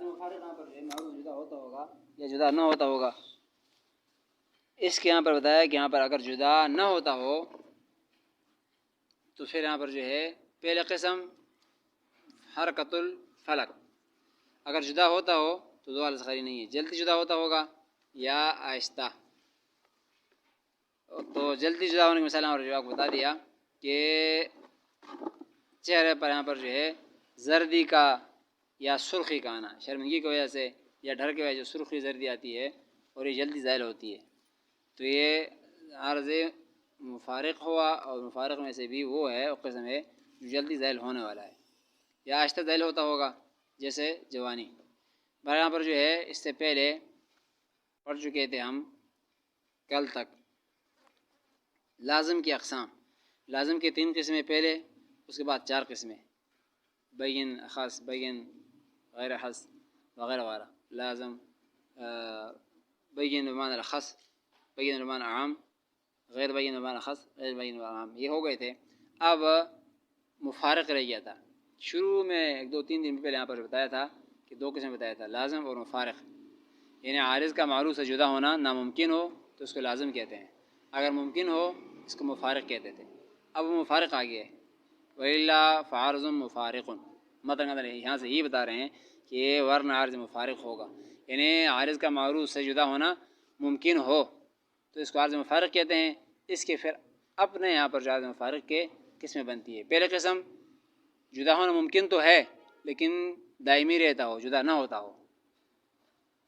مفارق یہاں پر جو ہے معروض جدا ہوتا ہوگا یا جدا نہ ہوتا ہوگا. اس کے یہاں پر بتایا کہ یہاں پر اگر جدا نہ ہوتا ہو تو پھر یہاں پر جو ہے پہلے قسم حرکت الفلک. اگر جدا ہوتا ہو تو دو حالت خالی نہیں ہے، جلدی جدا ہوتا ہوگا یا آہستہ. تو جلدی جدا ہونے کی مثال یہاں پر جو آپ کو بتا دیا کہ چہرے پر یہاں پر جو ہے زردی کا یا سرخی کا آنا، شرمندگی کی وجہ سے یا ڈر کی وجہ سے سرخی زردی آتی ہے اور یہ جلدی زائل ہوتی ہے، تو یہ عارض مفارق ہوا. اور مفارق میں سے بھی وہ ہے وہ قسم ہے جو جلدی زائل ہونے والا ہے یا آہستہ زائل ہوتا ہوگا جیسے جوانی. بھائی یہاں پر جو ہے اس سے پہلے پڑھ چکے تھے ہم کل تک لازم کی اقسام. لازم کے 3 قسمیں پہلے، اس کے بعد 4 قسمیں، بین، خاص، بین، غیر خاص وغیرہ وغیرہ. لازم بین بمعنی الخص، بین بمعنی عام، غیر بین بمعنی خاص، غیر بین بمعنی عام، یہ ہو گئے تھے. اب مفارق رہ گیا تھا. شروع میں 1-2-3 دن پہلے یہاں پر بتایا تھا کہ 2 قسم بتایا تھا، لازم اور مفارق. یعنی عارض کا معروض سے جدا ہونا ناممکن ہو تو اس کو لازم کہتے ہیں، اگر ممکن ہو اس کو مفارق کہتے تھے. اب وہ مفارق آ گیا ہے. وَإِلَّا فَعَارِضٌ مُفَارِقٌ. مطلب یہاں سے یہ بتا رہے ہیں کہ ورنہ عارض مفارق ہوگا، یعنی عارض کا معروض سے جدا ہونا ممکن ہو تو اس کو عارض مفارق کہتے ہیں. اس کے پھر اپنے یہاں پر عارض مفارق کے قسمیں بنتی ہے. پہلے قسم جدا ہونا ممکن تو ہے لیکن دائمی رہتا ہو، جدا نہ ہوتا ہو،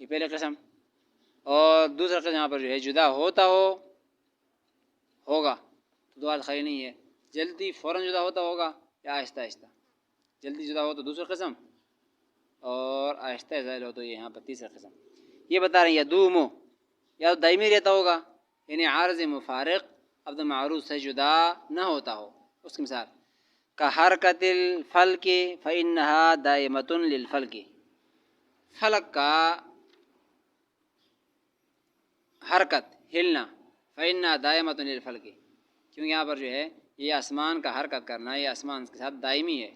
یہ پہلے قسم. اور دوسرا قسم یہاں پر جو ہے جدا ہوتا ہوگا تو 2 حالت خالی نہیں ہے، جلدی فوراً جدا ہوتا ہوگا یا آہستہ آہستہ. جلدی جدا ہو تو دوسرا قسم اور آہستہ زائل ہو تو یہ یہاں پر تیسرا قسم. یہ بتا رہے ہیں یدومو، یا تو دائمی رہتا ہوگا یعنی عارض مفارق اب معروض سے جدا نہ ہوتا ہو. اس کی مثال کحرکت الفلک فإنها دائمۃ للفلک. فلک کا حرکت، ہلنا، فإنها دائمۃ للفلک، کیونکہ یہاں پر جو ہے یہ آسمان کا حرکت کرنا یہ آسمان کے ساتھ دائمی ہے.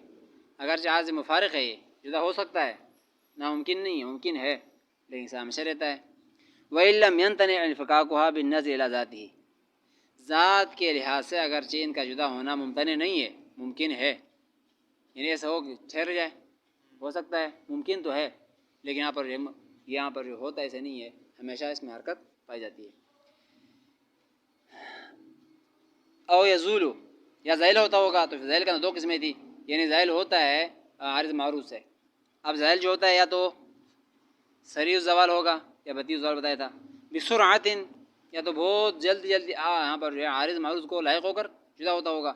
اگرچہ عارض مفارق ہے، یہ جدا ہو سکتا ہے، ناممکن نہیں ہے، ممکن ہے لیکن اسے ہمیشہ رہتا ہے. وَإِن لَّمْ يَمْتَنِعْ انفكاكها بالنظر إلى ذاته. ذات کے لحاظ سے اگرچہ ان کا جدا ہونا ممتنع نہیں ہے، ممکن ہے، یعنی ایسا ہو کہ ٹھہر جائے، ہو سکتا ہے، ممکن تو ہے لیکن یہاں پر جو ہوتا ایسا نہیں ہے، ہمیشہ اس میں حرکت پائی جاتی ہے. او یزول، یا زائل ہوتا ہوگا تو زائل کا 2 قسمیں تھی، یعنی زائل ہوتا ہے عارض معروض سے. اب زائل جو ہوتا ہے یا تو سریع الزوال ہوگا یا بطیء الزوال بتایا تھا، بسرعت، یا تو بہت جلدی یہاں پر جو ہے عارض معروض کو لاحق ہو کر جدا ہوتا ہوگا.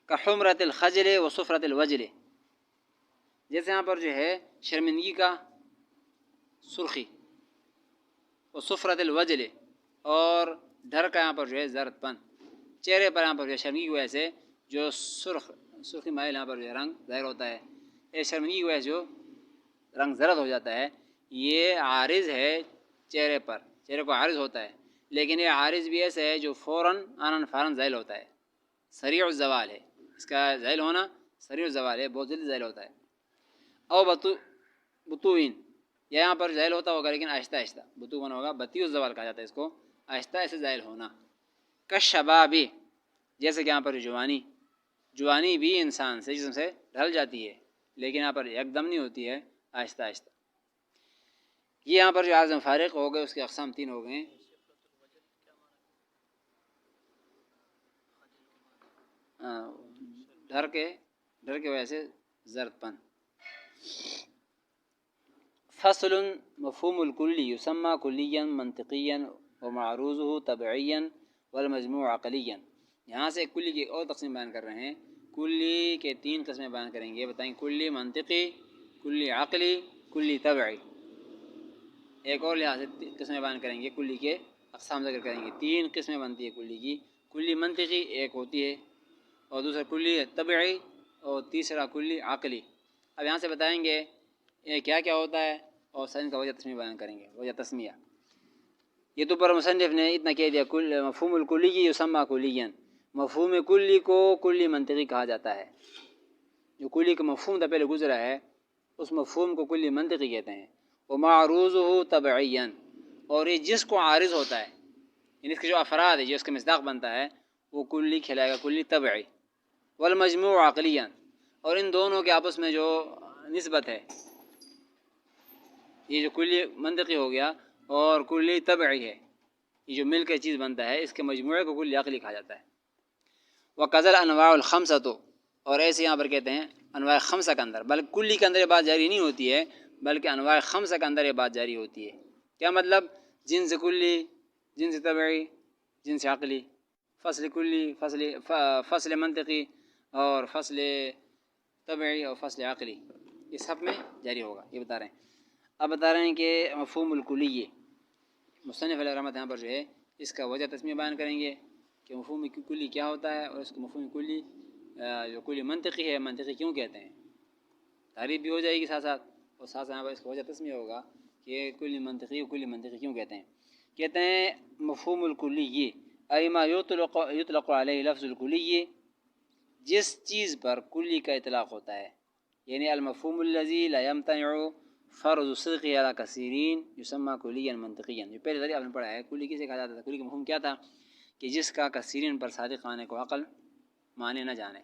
کحمرت الخجل و صفرت الوجل، جیسے یہاں پر جو ہے شرمندگی کا سرخی، و صفرت الوجل، اور ڈر کا یہاں پر جو ہے زرد پن. چہرے پر یہاں پر جو ہے شرمندگی کی وجہ سے جو سرخی مائل یہاں پر جو ہے رنگ ظاہر ہوتا ہے، اس شرمندگی کی وجہ سے جو رنگ زرد ہو جاتا ہے، یہ عارض ہے چہرے پر، چہرے کو عارض ہوتا ہے. لیکن یہ عارض بھی ایسا ہے جو فوراً آناً فوراً ظاہر ہوتا ہے، سریع الزوال ہے، اس کا ظاہر ہونا سریع الزوال ہے، بہت جلدی ظاہر ہوتا ہے. او بطوئن، یا یہاں پر ظاہر ہوتا ہوگا لیکن آہستہ آہستہ، بطوئن ہوگا، بطیء الزوال کہا جاتا ہے اس کو، آہستہ آہستہ ظاہر ہونا. کشبابی، جیسے کہ یہاں پر جوانی بھی انسان سے جسم سے ڈھل جاتی ہے لیکن یہاں پر ایک دم نہیں ہوتی ہے، آہستہ آہستہ. یہ یہاں پر جو عارض مفارق ہو گئے اس کے اقسام 3 ہو گئے. ڈر کے وجہ سے زرد پن. فصل مفہوم الکلی یسمى کلیا منطقیا ومعروضه طبعیا والمجموع عقلیا. یہاں سے کلی کی اور تقسیم بیان کر رہے ہیں. کلی کے 3 قسمیں بیان کریں گے، بتائیں کلی منطقی، کلی عقلی، کلی طبعی. ایک اور لحاظ سے قسمیں بیان کریں گے، کلی کے اقسام ذکر کریں گے. 3 قسمیں بنتی ہے کلی کی. کلی منطقی ایک ہوتی ہے، اور دوسرا کلی طبعی، اور تیسرا کلی عقلی. اب یہاں سے بتائیں گے کیا کیا ہوتا ہے اور سائن کا وجہ تسمیہ بیان کریں گے، وجہ تسمیہ. یہ تو پر مصنف نے اتنا کہہ دیا، مفہوم الکلی یسمى کلیا. مفہوم کلی کو کلی منطقی کہا جاتا ہے. جو کلی کا مفہوم تھا پہلے گزرا ہے اس مفہوم کو کلی منطقی کہتے ہیں. ومعروضہ طبعیاً، اور یہ جس کو عارض ہوتا ہے، یعنی اس کے جو افراد ہے، جو اس کا مصداق بنتا ہے، وہ کلی کھلائے گا، کلی طبعی. والمجموع عقلیاً، اور ان دونوں کے آپس میں جو نسبت ہے، یہ جو کلی منطقی ہو گیا اور کلی طبعی ہے، یہ جو مل کے چیز بنتا ہے، اس کے مجموعے کو کلی عقلی کہا جاتا ہے. وقذل انواع الخمسۃ، اور ایسے یہاں پر کہتے ہیں انواع خمسہ کے اندر، بلکہ کلی کے اندر یہ بات جاری نہیں ہوتی ہے، بلکہ انواع خمسہ کے اندر یہ بات جاری ہوتی ہے. کیا مطلب؟ جنس کلی، جنس طبعی، جنس عقلی، فصل کلی، فصل منطقی، اور فصل طبعی، اور فصل عقلی، یہ سب میں جاری ہوگا. یہ بتا رہے ہیں. اب بتا رہے ہیں کہ مفہوم الکلی، مصنف علیہ رحمۃ یہاں پر جو ہے اس کا وجہ تسمیہ بیان کریں گے کہ مفہوم کلی کیا ہوتا ہے، اور اس کو مفہوم کلی جو کلی منطقی ہے، منطقی کیوں کہتے ہیں. تعریف بھی ہو جائے گی ساتھ ساتھ، اور ساتھ یہاں پر اس کا وجہ تسمیہ ہوگا کہ کلی منطقی کیوں کہتے ہیں. کہتے ہیں مفہوم الکلی ای ما یطلق علیہ لفظ الکلی، جس چیز پر کلی کا اطلاق ہوتا ہے، یعنی المفہوم الذی لا یمتنع فرض صدقہ علی کثیرین یسمى کلیا منطقیا. جو پہلے ذریعہ آپ نے پڑھا ہے، کلی کسے کہا جاتا تھا؟ کلی کا مفہوم کیا تھا؟ کہ جس کا کثیرین پر صادق آنے کو عقل مانے نہ جانے.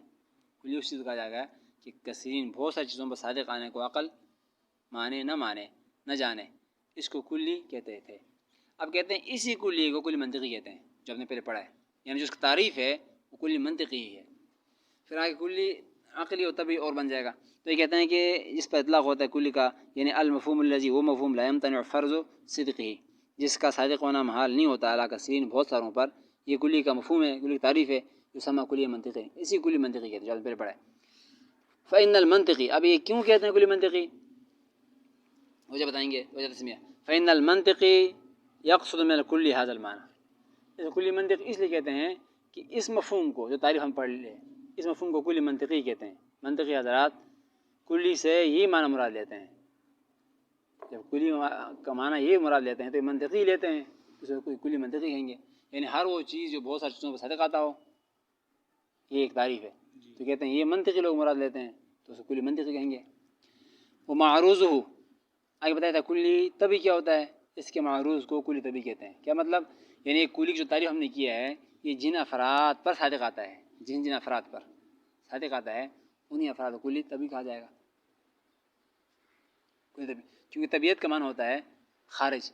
کلی اس چیز کو کہا جائے گا کہ کثیرین بہت ساری چیزوں پر صادق آنے کو عقل مانے نہ جانے، اس کو کلی کہتے تھے. اب کہتے ہیں اسی کلی کو کلی منطقی کہتے ہیں، جو ہم نے پہلے پڑھا ہے، یعنی جو اس کی تعریف ہے وہ کلی منطقی ہی ہے. پھر آگے کلی عقلی اور طبعی اور بن جائے گا. تو یہ کہتے ہیں کہ جس پر اطلاق ہوتا ہے کلی کا، یعنی المفہوم الذی، وہ مفہوم لا یمتنع فرض صدقہ، جس کا صادق ہونا محال نہیں ہوتا علی کثیرین بہت ساروں پر، یہ کلی کا مفہوم ہے، کلی کی تعریف ہے، یسمى کلی منطقی، اسی کلی منطقی کہتے ہیں جو ہم نے پہلے پڑھا ہے. فإن المنطقی، اب یہ کیوں کہتے ہیں کلی منطقی، وجہ بتائیں گے، وجہ تسمیہ. فإن المنطقی یقصد من الکل هذا المعنى، اس کلی منطقی اس لیے کہتے ہیں کہ اس مفہوم کو، جو تعریف ہم پڑھ لیں، اس مفہوم کو کلی منطقی کہتے ہیں. منطقی حضرات کلی سے یہ معنی مراد لیتے ہیں. جب کلی کا معنی یہ مراد لیتے ہیں تو یہ منطقی لیتے ہیں، اسے کوئی کلی منطقی کہیں گے. یعنی ہر وہ چیز جو بہت ساری چیزوں پر صادق آتا ہو، یہ ایک تعریف ہے. تو کہتے ہیں یہ منطقی لوگ مراد لیتے ہیں تو اسے کلی منطقی کہیں گے. وہ معروض ہو، آگے بتایا تھا کلی طبعی کیا ہوتا ہے، اس کے معروض کو کلی طبعی کہتے ہیں. کیا مطلب؟ یعنی ایک کلی کی جو تعریف ہم نے کیا ہے، یہ جن افراد پر صادق آتا ہے، جن افراد پر صادق آتا ہے، انہیں افراد کو کلی طبعی کہا جائے گا. کلی طبعی، کیونکہ طبیعت کا معنی ہوتا ہے خارج،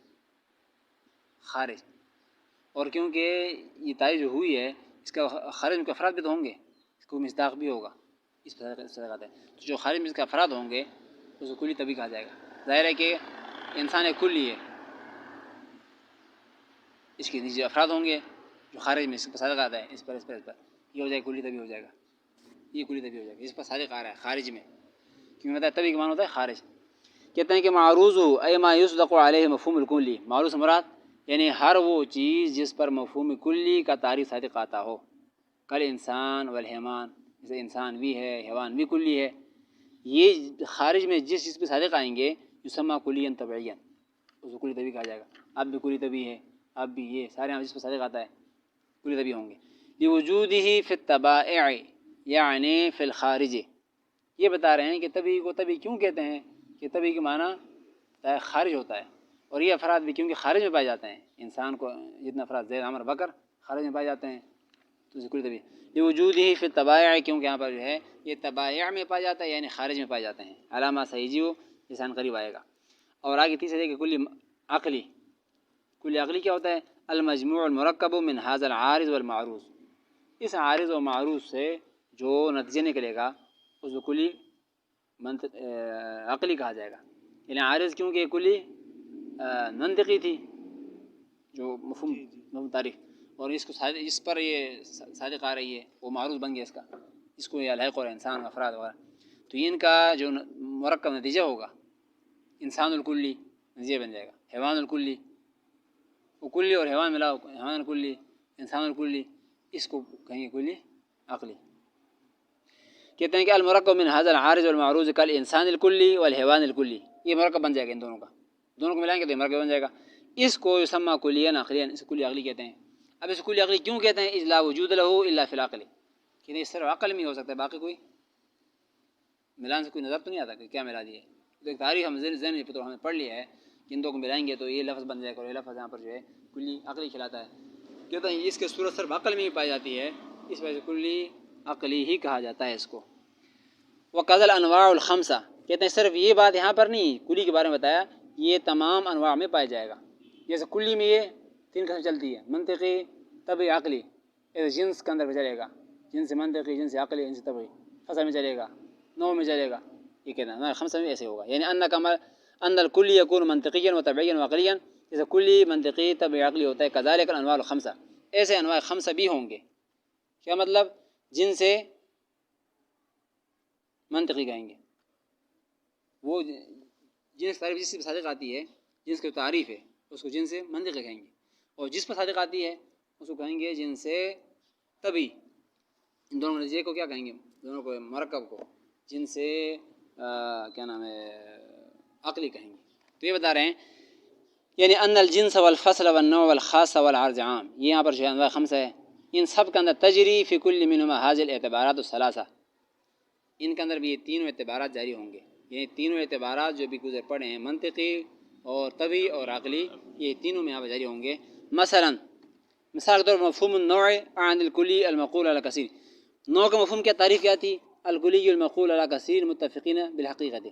اور کیونکہ یہ تعریف جو ہوئی ہے اس کا خارج میں کے افراد بھی تو ہوں گے، اس کو مصداق بھی ہوگا، اس پر صادق آتا ہے. تو جو خارج میں اس کے افراد ہوں گے اس کو کلی طبعی کہا جائے گا. ظاہر ہے کہ انسان ایک کلی ہے، اس کے نیچے افراد ہوں گے جو خارج میں اس پر صادق آتا ہے، اس پر یہ ہو جائے گا کلی طبعی ہو جائے گا. یہ کلی طبعی ہو جائے گا، اس پر صادق آ رہا ہے خارج میں، کیونکہ بتایا طبعی کا معنی ہوتا ہے خارج. کہتے ہیں کہ معروض ہو ای ما یصدق علیہ مفہوم الکلی، معروض مراد یعنی ہر وہ چیز جس پر مفہوم کلی کا تعریف صادق آتا ہو. کل انسان والحیوان، جیسے انسان بھی ہے، حیوان بھی کلی ہے. یہ خارج میں جس چیز پہ صادق آئیں گے یسمى کلیا طبعیا، اس کو کلی طبعی کہا جائے گا. اب بھی کلی طبعی ہے، اب بھی یہ سارے جس پہ صادق آتا ہے کلی طبعی ہوں گے. لوجودہ فی الطبائع یعنی فی الخارج، یہ بتا رہے ہیں کہ طبعی کو طبعی کیوں کہتے ہیں، کہ طبعی کے معنی خارج ہوتا ہے، اور یہ افراد بھی کیونکہ خارج میں پائے جاتے ہیں. انسان کو جتنے افراد زید، عمر، بکر خارج میں پائے جاتے ہیں، تو اسے کلی طبعی. لوجودہ فی الطبائع، کیونکہ یہاں پر جو ہے یہ طبائع میں پایا جاتا ہے، یعنی خارج میں پائے جاتے ہیں. علامہ سیجیو لسان قریب آئے گا. اور آگے تیسرے کہ کلی عقلی، کلی عقلی کیا ہوتا ہے؟ المجموع المرکب من هذا العارض والمعروض، اس عارض و معروض سے جو نتیجہ نکلے گا اس کو کلی عقلی کہا جائے گا. یعنی عارض کیونکہ کلی منطقی تھی جو مفہوم تعریف، اور اس کو اس پر یہ صادق آ رہی ہے، وہ معروض بن گیا اس کا، اس کو یہ الحق اور انسان افراد وغیرہ. تو ان کا جو مرکب نتیجہ ہوگا انسان الکلی نتیجہ بن جائے گا. حیوان الکلی، وہ کلی اور حیوان ملا حیوان الکلی، انسان الکلی، اس کو کہیں گے کلی عقلی. کہتے ہیں کہ المرکب من هذا العارض والمعروض كالانسان الکلی والحیوان الکلی، یہ مرکب بن جائے گا. ان دونوں کو ملائیں گے تو یہ مرکب بن جائے گا. اس کو یسمى کلیا عقلیا، اس کو کلی عقلی کہتے ہیں. اب اس کلی عقلی کیوں کہتے ہیں؟ اذ لا وجود له الا في العقل، کہ یہ صرف عقل میں ہو سکتا ہے، باقی کوئی ملان سے کوئی نظر تو نہیں آتا کہ کیا ملا دیے. تو ایک تعریف ہم ذہن میں ہمیں پڑھ لیا ہے کہ ان دو کو ملائیں گے تو یہ لفظ بن جائے گا، اور یہ لفظ یہاں پر جو ہے کلی عقلی کھلاتا ہے. کہتے ہیں اس کے صورت صرف عقل میں ہی پائی جاتی ہے، اس وجہ سے کلی عقلی ہی کہا جاتا ہے اس کو. وقضى الانواع الخمسہ، کہتے ہیں صرف یہ بات یہاں پر نہیں کلی کے بارے میں بتایا، یہ تمام انواع میں پایا جائے گا. جیسے کلی میں یہ 3 قسم چلتی ہے، منطقی، طبعی، عقلی. جنس کے اندر بھی چلے گا، جنس منطقی، جنس عقلی، جنس طبعی. فصل میں چلے گا، نوع میں چلے گا. یہ کہتے ہیں خمسہ میں ایسے ہوگا، یعنی ان الکلی یکون منطقیا و طبعیا و عقلیا، جیسے کلی منطقی طبعی عقلی ہوتا ہے، کذالک الانواع الخمسہ، ایسے انواع خمسہ بھی ہوں گے. کیا مطلب؟ جن سے منطقی کہیں گے، وہ جنس تعریف جس سے صادق آتی ہے، جنس کی تعریف ہے اس کو جنس سے منطقی کہیں گے. اور جس پر صادق آتی ہے اس کو کہیں گے جنس سے طبعی. ان دونوں نتیجے کو کیا کہیں گے؟ دونوں کو مرکب کو جنس سے کیا نام ہے عقلی کہیں گے. تو یہ بتا رہے ہیں یعنی ان الجنس والفصل والنوع والخاص والعرض عام، یہ یہاں پر جو انواع خمسہ ہے، ان سب کے اندر تجری فی کل منہما هذه الاعتبارات الثلاثہ، ان کے اندر بھی یہ تینوں اعتبارات جاری ہوں گے. یعنی تینوں اعتبارات جو بھی گزر پڑے ہیں، منطقی اور طبعی اور عقلی، یہ تینوں میں یہاں پر جاری ہوں گے. مثلا مثال کے طور پر مفہوم النوع عن الکلی المقول علی کثیر، نوع کا مفہوم کیا، تعریف کیا تھی؟ الکلی المقول علی کثیر متفقین بالحقیقت،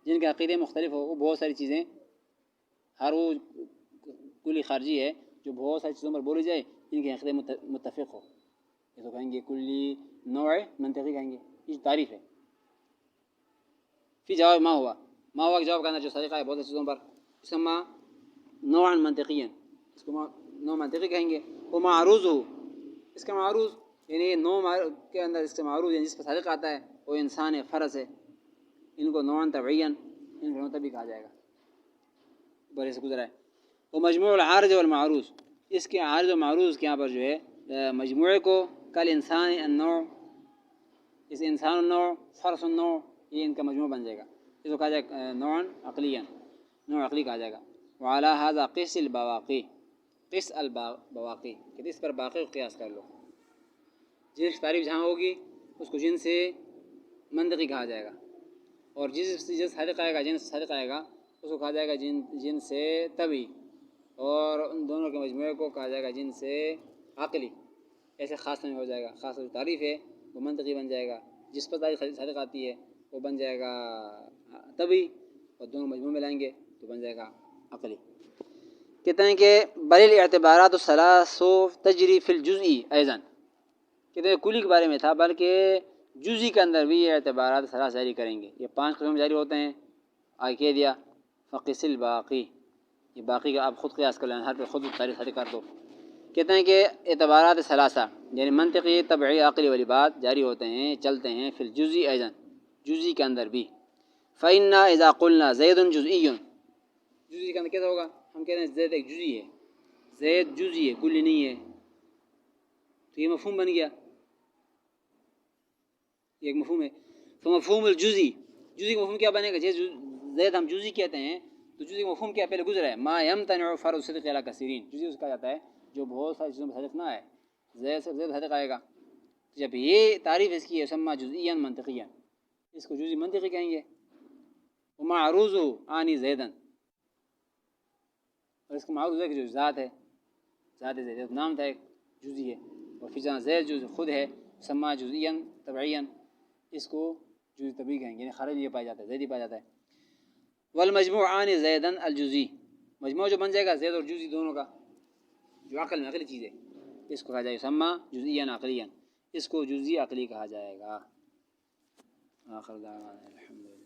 جن کے عقیدے مختلف ہو، وہ بہت ساری چیزیں، ہر وہ کلی خارجی ہے جو بہت ساری چیزوں پر بولی جائے جن کے عقیدے متفق ہو، یہ تو کہیں گے کلی نوع منطقی کہیں گے. یہ تعریف ہے. فی جواب ما ہوا کے جواب کا اندر جو طریقہ ہے بہت سی چیزوں پر، اسما نوعا منطقیا، اس کو نوع منطقی کہیں گے. وہ معروض ہو، اس کا معروض یعنی نوع کے اندر اس کا معروض یعنی جس پر صادق آتا ہے وہ انسان ہے، فرس ہے، ان کو نوعا طبعیا، ان کو طبعی کہا جائے گا. بڑے سے گزرا ہے. وہ مجموع العارض والمعروض، اس کے عارض و معروض کے یہاں پر جو ہے مجموعے کو کل انسان النوع، اس انسان النوع، فرس النوع، یہ ان کا مجموعہ بن جائے گا. اس کو کہا جائے گا نوعا عقلیا، نوع عقلی کہا جائے گا. وعلی ھذا قس البواقی، قس البواقی کہ اس پر باقی کو قیاس کر لو. جنس تعریف جہاں ہوگی اس کو جنس سے منطقی کہا جائے گا، اور جنس صادق آئے گا، جنس صادق آئے گا اس کو کہا جائے گا جنس سے طبعی، اور ان دونوں کے مجموعے کو کہا جائے گا جنس سے عقلی. ایسے خاص میں ہو جائے گا، خاص جو تعریف ہے وہ منطقی بن جائے گا، جس پر تعریف صادق آتی ہے وہ بن جائے گا طبعی، اور دونوں مجموعے میں لائیں گے تو بن جائے گا عقلی. کہتے ہیں کہ بل الاعتبارات الثلاث تجری فی الجزئی ایضا، کہتے ہیں کلی کے بارے میں تھا بلکہ جزئی کے اندر بھی یہ اعتبارات ثلاث جاری کریں گے. یہ 5 قسم جاری ہوتے ہیں. آگے کہہ دیا فقس الباقی، یہ باقی کا آپ خود قیاس کر لینا، ہر پہ خود تعریف کر دو. کہتے ہیں کہ اعتبارات ثلاثہ یعنی منطقی، طبعی، عقلی والی بات جاری ہوتے ہیں، چلتے ہیں فی الجزئی ایضا، جزئی کے اندر بھی. فإنا اذا قلنا زید جزئی، جزئی کے اندر کیسا ہوگا؟ ہم کہتے ہیں زید ایک جزئی ہے، زید جزئی ہے، کلی نہیں ہے، تو یہ مفہوم بن گیا، یہ ایک مفہوم ہے. تو مفہوم الجزئی، جزئی کا مفہوم کیا بنے گا؟ جیسے زید ہم جزئی کہتے ہیں تو جزئی کا مفہوم کیا پہلے گزرا ہے؟ ما یمتنع فرع الصدق علی کثیرین، جزئی اس کا جاتا ہے جو بہت ساری چیزوں میں صادق نہ ہے. زید سے زید صادق آئے گا، جب یہ تعریف اس کی ہے سما جزئیا منطقیا، اس کو جزئی منطقی کہیں گے. ومعروض عانی زیدن، اور اس کا معروض ہے کہ جو ذات ہے، ذات زید نام تھا ایک، جزئی ہے. اور فی جہاں زید جو خود ہے سما جزئیا طبعیا، اس کو جزئی طبعی کہیں گے، یعنی خارج یہ پایا جاتا ہے، زیدی پایا جاتا ہے. والمجموع عن زیدن الجزئی، مجموع جو بن جائے گا زید اور جزئی دونوں کا، جو عقل میں عقلی چیز ہے، اس کو کہا جائے گا سما جزئیا عقلیا، اس کو جزئی عقلی کہا جائے گا. آخر دعوانا الحمد للہ.